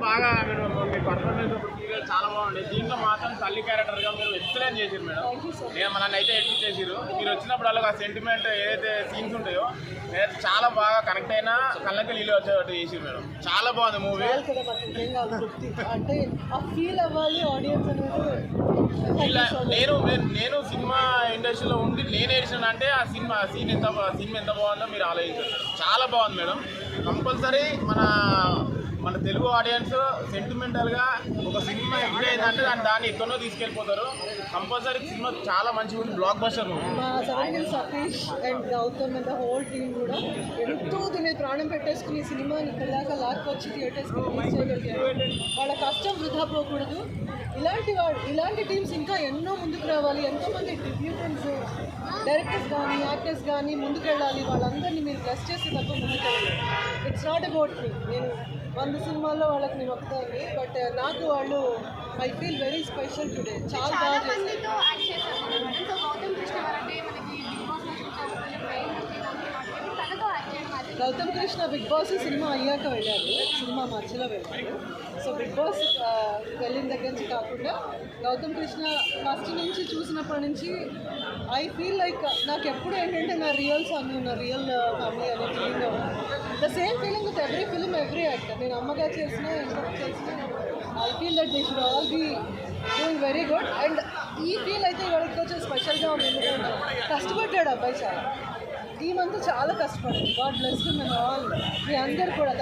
బాగా మీరు మీ పర్ఫార్మెన్స్ చాలా బాగుంది. దీంట్లో మాత్రం తల్లి క్యారెక్టర్గా మీరు ఎక్సలెంట్ చేసారు మేడం. నేను మనల్ని అయితే ఎడిట్ చేసారు. మీరు వచ్చినప్పుడు అలాగా సెంటిమెంట్ ఏదైతే సీన్స్ ఉంటాయో చాలా బాగా కనెక్ట్ అయినా కళ్ళకి నీళ్ళు వచ్చేటట్టు చేసారు మేడం. చాలా బాగుంది మూవీ. అంటే ఆ ఫీల్ అవ్వాలి ఆడియన్స్ నేను సినిమా ఇండస్ట్రీలో ఉండి నేను ఏడిచాను అంటే ఆ సినిమా ఎంత బాగుందో మీరు ఆలోచించారు మేడం. చాలా బాగుంది మేడం. కంపల్సరీ మన తెలుగు ఆడియన్స్ సెంటిమెంటల్గా ఒక సినిమా హిట్ అయిందంటే దాన్ని ఎక్కడో తీసుకెళ్ళిపోతారు. కంపల్సరీ సినిమా చాలా మంచిగా ఉంది. బ్లాక్ బస్టర్ మా surrounding Satish and Gautam and whole team కూడా ఎంతో దీని ప్రాణం పెట్టేసుకుని సినిమాని ఇక్కడ దాకా లాక్కొచ్చి థియేటర్స్కి రిలీజ్ చేయగలిగారు. వాళ్ళ కష్టం వృధా పోకూడదు. ఇలాంటి టీమ్స్ ఇంకా ఎన్నో ముందుకు రావాలి. ఎంతోమంది డిబ్యూటెంట్స్ డైరెక్టర్స్ కానీ యాక్టర్స్ కానీ ముందుకు వెళ్ళాలి. వాళ్ళందరినీ మీరు బ్లెస్ చేసి తప్ప ముందుకు వెళ్ళాలి. It's not about me. నేను 100 సినిమాల్లో వాళ్ళకి నేను వస్తాను, బట్ నాకు వాళ్ళు I feel very special today. చాలా బాగా Gautam Krishna big boss cinema అయ్యాక వెళ్ళారు, సినిమా మధ్యలో వెళ్ళారు. సో బిగ్ బాస్ వెళ్ళిన దగ్గర నుంచి కాకుండా గౌతమ్ కృష్ణ ఫస్ట్ నుంచి చూసినప్పటి నుంచి ఐ ఫీల్ లైక్ నాకు ఎప్పుడు ఏంటంటే నా రియల్ సన్, నా రియల్ ఫ్యామిలీ అనే feeling. The same feeling with every film, every actor. నేను అమ్మగా చేసినా ఇంకొక చేసినా I feel that they should all be doing very good. And ఈ ఫీల్ అయితే ఇవాళకి కొంచెం స్పెషల్గా ఉంది. ఎందుకంటే కష్టపడ్డాడు అబ్బాయి చాలా. టీం అంతా చాలా కష్టపడింది. God bless him and all. మీ అందరు కూడా